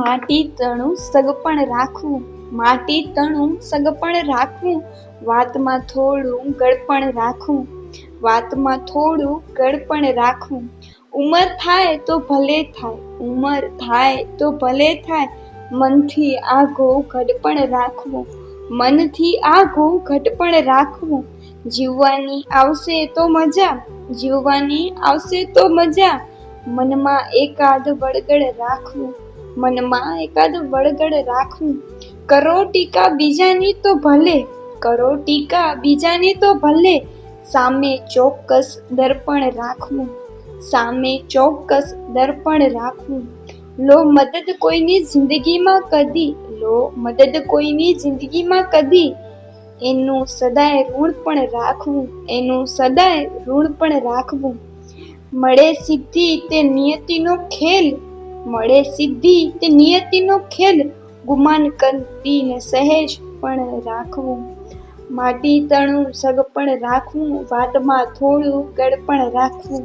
માટી તણું સગપણ રાખવું, માટી તણું સગપણ રાખવું, વાતમાં થોડું ગળપણ રાખવું, વાતમાં થોડું ગળપણ રાખવું. ઉંમર થાય તો ભલે થાય, ઉંમર થાય તો ભલે થાય, મનથી આઘો ઘડપણ રાખવું, મનથી આઘો ઘડપણ રાખવું. જીવવાની આવશે તો મજા, જીવવાની આવશે તો મજા, મનમાં એકાદ વળગડ રાખવું, મનમાં એકાદ વળગડ રાખવું. કરો ટીકા બીજાની તો ભલે, કરો ટીકા બીજાની તો ભલે, સામે ચોક્કસ દર્પણ રાખવું, સામે ચોક્કસ દર્પણ રાખવું. લો મદદ કોઈની જિંદગીમાં કદી, લો મદદ કોઈની જિંદગીમાં કદી, એનું સદાય ઋણ પણ રાખવું, એનું સદાય ઋણ પણ રાખવું. મળે સિદ્ધિ તે નિયતિનો ખેલ, મળે સિદ્ધિ તે નિયતિનો ખેલ, ગુમાન કરીને સહેજ પણ રાખવું. માટી તણું સગપણ રાખવું, વાતમાં થોડું ગળપણ રાખવું.